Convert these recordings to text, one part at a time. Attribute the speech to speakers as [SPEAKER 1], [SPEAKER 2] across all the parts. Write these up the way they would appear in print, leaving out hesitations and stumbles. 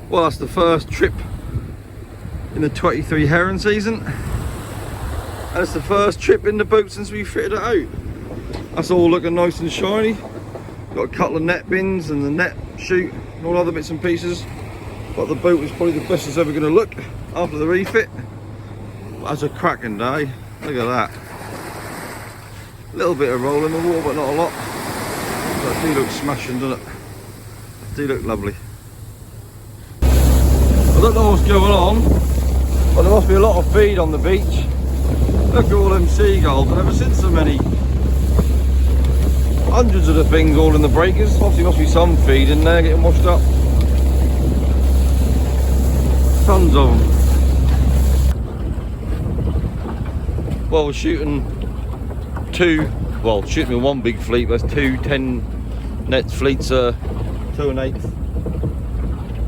[SPEAKER 1] Well, that's the first trip in the 23 herring season, and it's the first trip in the boat since we fitted it out. That's all looking nice and shiny. Got a couple of net bins and the net chute and all other bits and pieces, but the boat is probably the best it's ever going to look after the refit. That's a cracking day. Look at that. A little bit of roll in the water, but not a lot. But it do look smashing, doesn't it? It do look lovely. I don't know what's going on, but there must be a lot of feed on the beach. Look at all them seagulls. I've never seen so many. Hundreds of the things all in the breakers. Obviously must be some feed in there getting washed up. Tons of them. Well, we're shooting shooting with one big fleet. There's 2 10 net fleets, 2 1/8.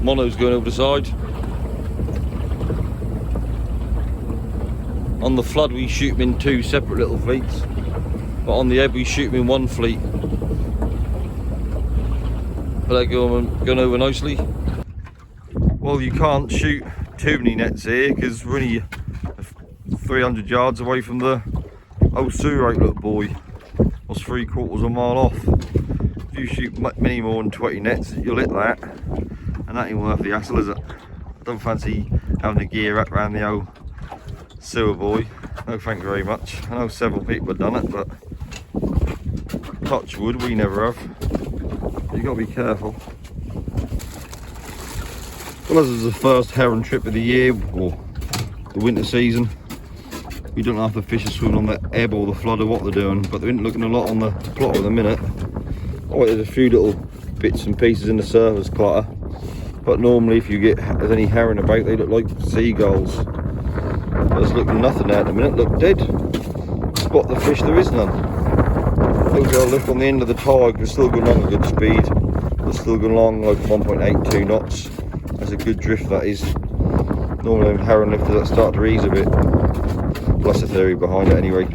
[SPEAKER 1] Mono's going over the side. On the flood we shoot them in 2 separate little fleets, but on the ebb we shoot them in 1 fleet. But they're going over nicely. Well, you can't shoot too many nets here because we're only 300 yards away from the old sewer outlet buoy. Was 3/4 of a mile off. If you shoot many more than 20 nets, you'll hit that, and that ain't worth the hassle, is it? I don't fancy having the gear up around the old sewer buoy. No, thank you very much. I know several people have done it, but touch wood, we never have. You got to be careful. Well, as is the first herring trip of the year, or the winter season, we don't have to fish or swim on the ebb or the flood or what they're doing, but they're looking a lot on the plotter at the minute. Oh, there's a few little bits and pieces in the surface clutter, but normally if you get there's any herring about, they look like seagulls. There's looking nothing there at the minute. Look dead. Spot the fish, there is none. Maybe I'll look on the end of the tide. We're still going along a good speed. We're still going along like 1.82 knots. That's a good drift, that is. Normally them herring lifters that start to ease a bit. Well, that's the theory behind it anyway.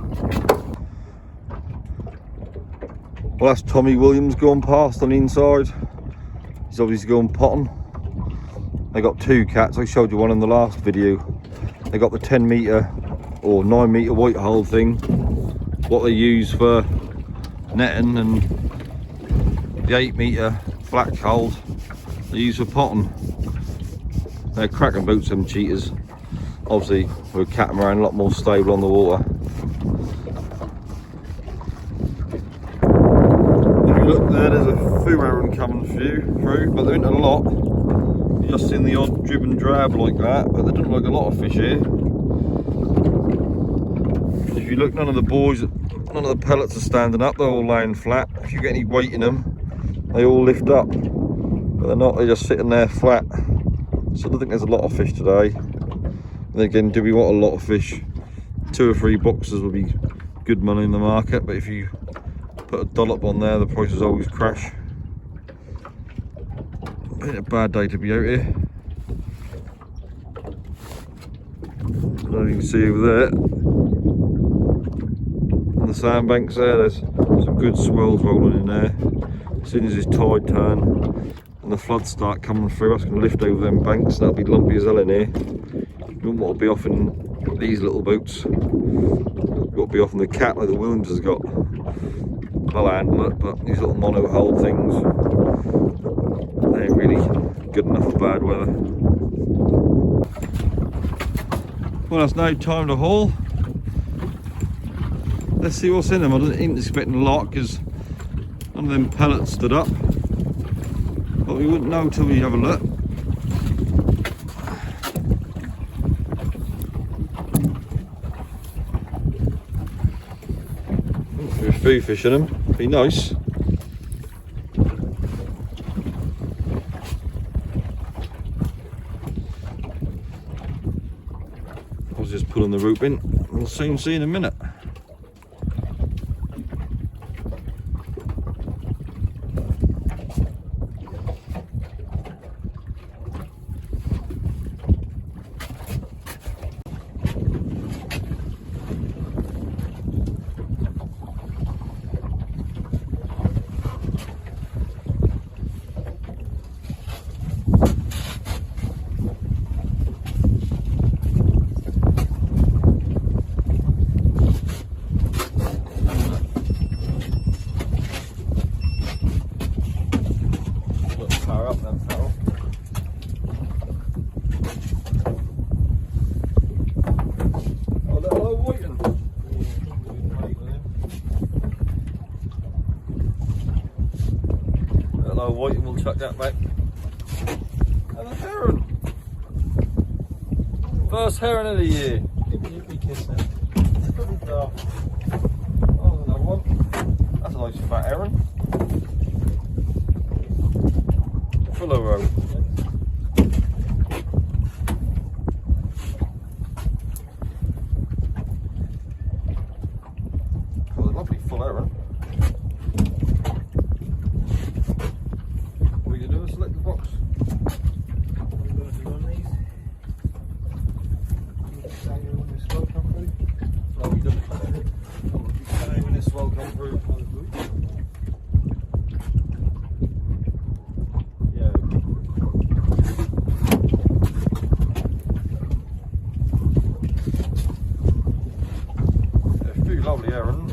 [SPEAKER 1] Well, that's Tommy Williams going past on the inside. He's obviously going potting. They got 2 cats. I showed you one in the last video. They got the 10 metre or 9 metre white hull thing, what they use for netting, and the 8 metre black hull they use for potting. They're cracking boats, them cheaters. Obviously with a catamaran a lot more stable on the water. If you look there, there's a few herring coming through, but there ain't a lot. You've just seen the odd drib and drab like that, but there doesn't look a lot of fish here. If you look, none of the buoys, none of the pellets are standing up, they're all laying flat. If you get any weight in them, they all lift up, but they're not, they're just sitting there flat. So I don't think there's a lot of fish today. And again, do we want a lot of fish? 2 or 3 boxes will be good money in the market, but if you put a dollop on there, the prices always crash. Ain't a bad day to be out here. I don't know if you can see over there on the sandbanks there, there's some good swells rolling in there. As soon as this tide turn and the floods start coming through, that's going to lift over them banks. That'll be lumpy as hell in here. You don't want to be off in these little boats. You've got to be off in the cat like the Williams has got. I'll handle it, but these little mono hull things, they ain't really good enough for bad weather. Well, it's now time to haul. Let's see what's in them. I didn't expect a lot because none of them pellets stood up, but we wouldn't know till we have a look. A few fish in them, be nice. I was just pulling the rope in. We'll soon see in a minute. Power up then, Farrell. Oh, little old Whiten. Little old Whiten, we'll chuck that back. And a heron. First heron of the year.
[SPEAKER 2] Give me a big kiss then.
[SPEAKER 1] Oh, there's another one. That's a nice fat heron. Full of roe. Oh, a lovely full heron. What are you doing? Select the box.
[SPEAKER 2] What are you going to do on these? You say when this swell come through?
[SPEAKER 1] No, we don't. Say when this swell come through. Yeah. A few lovely herons.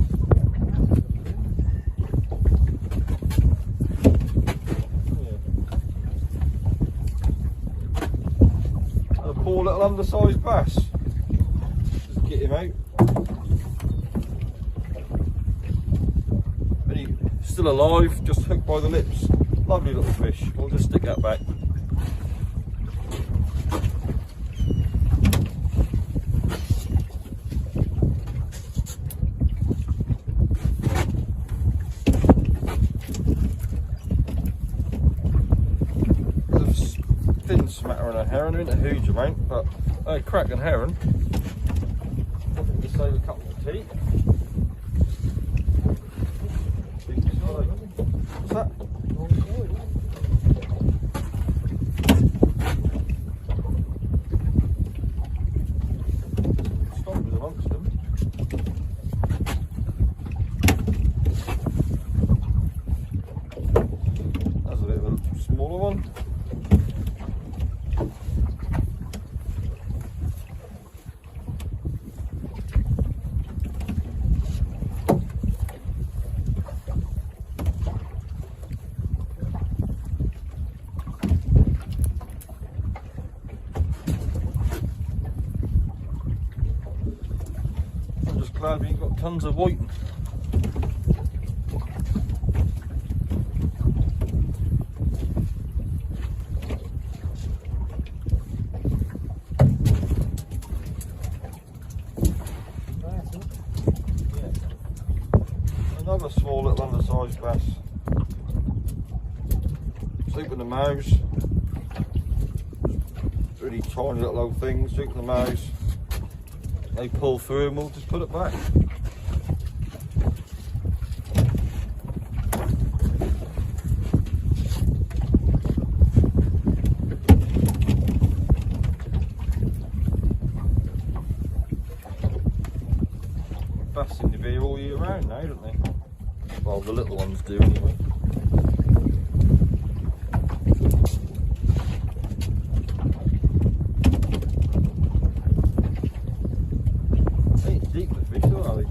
[SPEAKER 1] Poor little undersized bass. Just get him out. And he's still alive, just hooked by the lips. Lovely little fish. We'll just stick that back. Thin smattering of heron, isn't a huge amount, but a cracking heron. Nothing to save a cup of tea. What's that? Stompers amongst them. That's a bit of a smaller one. Glad we've got tons of whiting. Another small little undersized bass. Soup in the mouths. Really tiny little old things, soup in the mouths. They pull through and we'll just put it back. Bass seem to be here all year round now, don't they? Well, the little ones do anyway. Deep the fish, though, are they?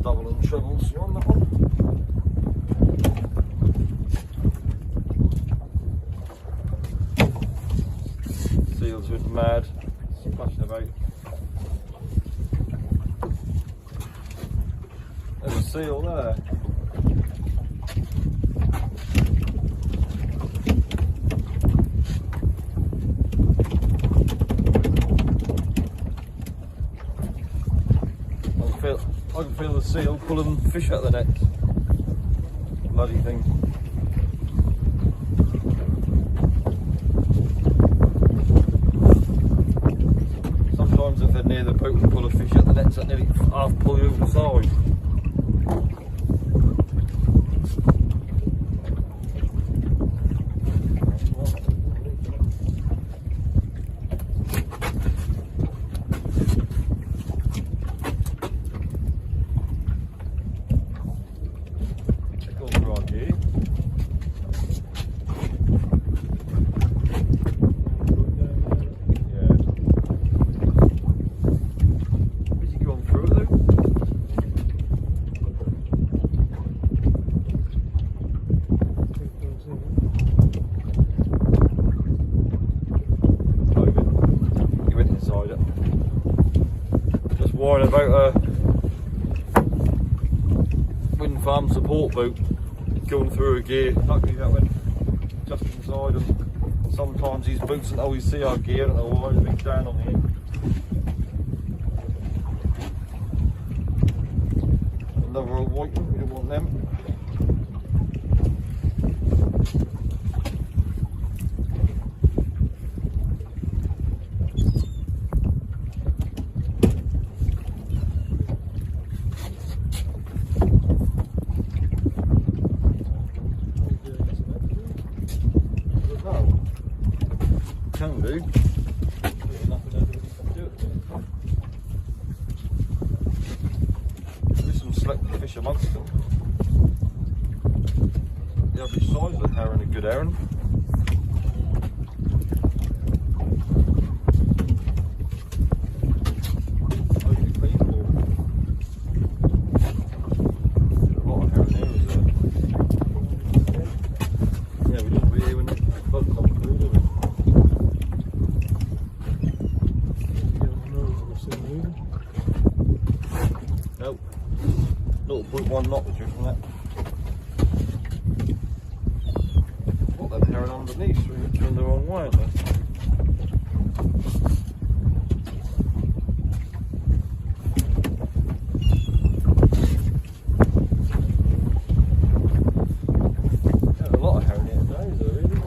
[SPEAKER 1] Double and trebles, you on that one? Seals went mad, splashing about. There's a seal there. I can feel the seal pulling fish out of the net. Bloody thing. Sometimes if they're near the boat and pull a fish out the nets, that nearly half pull you over the side. Check over right here. while about a wind farm support boat going through a gear. Luckily that went just inside, and sometimes these boats don't always see our gear. I don't know why, they've been down on here. Another old white one, we don't want them. Can do. There's some select fish amongst them. The average size of a herring, a good herring. Totally cleanable. A lot of herring here, is there? Yeah, we don't be here when the bug comes through, do we? Nope. 0.1 knot was from that. What that herring underneath, so we turned the wrong way, aren't they? Yeah, a lot of herring here today, is there really?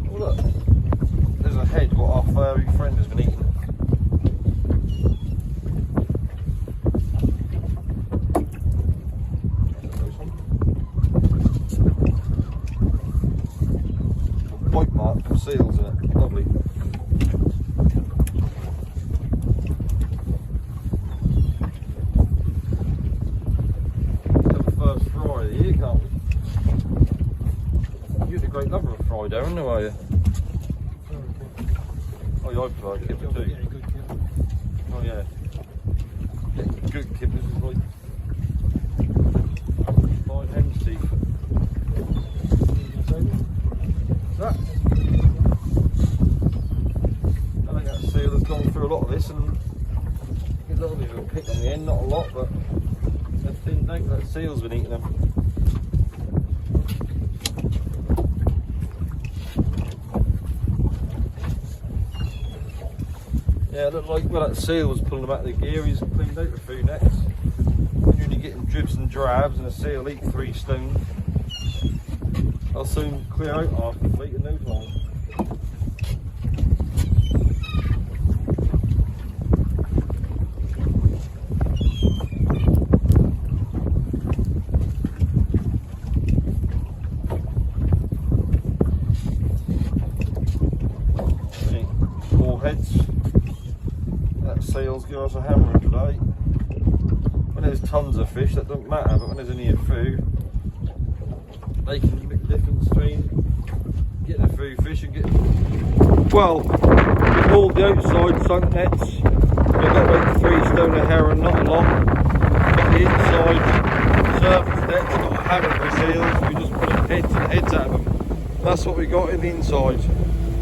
[SPEAKER 1] Oh look, there's a head what our furry friend has been eating. White mark from seals in it, lovely. Have a first fry of the year, can't we? You're the great lover of fried herring, no, are you? Oh yeah, I prefer kipper too.
[SPEAKER 2] Yeah, good kipper.
[SPEAKER 1] Oh yeah. Yeah, good kippers is like fine hen's teeth. That. I think that seal has gone through a lot of this, and a little bit of a pick on the end, not a lot, but they're thin dank. That seal's been eating them. Yeah, it looked like where that seal was pulling them out of the gear, he's cleaned out a few nets. When you're getting dribs and drabs and a seal eat 3 stone, I'll soon clear out half the fleet in no time. See, 4 heads. That seal's give us a hammering today. When there's tons of fish, that doesn't matter, but when there's only a few, they can make the difference between getting a few fish and getting. Well, with all the outside sunk nets, you've got about 3 stone a herring, not a lot. But the inside surface nets got a hammer for seals, we just put heads and heads out of them. That's what we got in the inside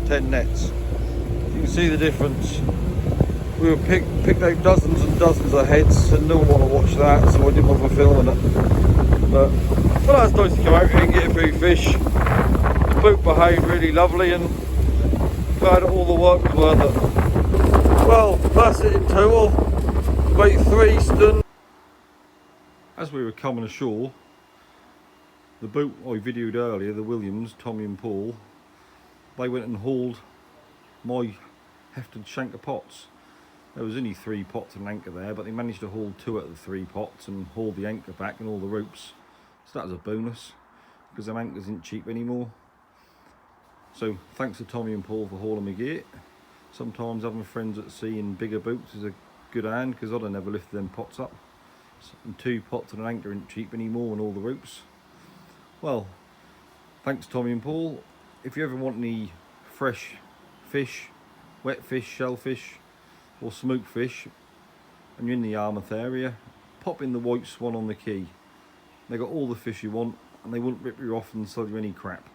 [SPEAKER 1] 10 nets. You can see the difference. We were picked out dozens and dozens of heads, and no one wanted to watch that, so I didn't bother filming it. But well, that's nice to come out here and get a few fish. The boat behaved really lovely, and glad that all the work was worth it. Well, that's it in total. About 3 stone. As we were coming ashore, the boat I videoed earlier, the Williams, Tommy and Paul, they went and hauled my hefted shanker pots. There was only 3 pots and an anchor there, but they managed to haul 2 out of the 3 pots and haul the anchor back and all the ropes. So that was a bonus, because them anchors ain't cheap anymore. So thanks to Tommy and Paul for hauling my gear. Sometimes having friends at sea in bigger boats is a good hand, because I'd have never lifted them pots up. And 2 pots and an anchor ain't cheap anymore, and all the ropes. Well, thanks Tommy and Paul. If you ever want any fresh fish, wet fish, shellfish, or smoked fish, and you're in the Yarmouth area, pop in the White Swan on the quay. They got all the fish you want, and they won't rip you off and sell you any crap.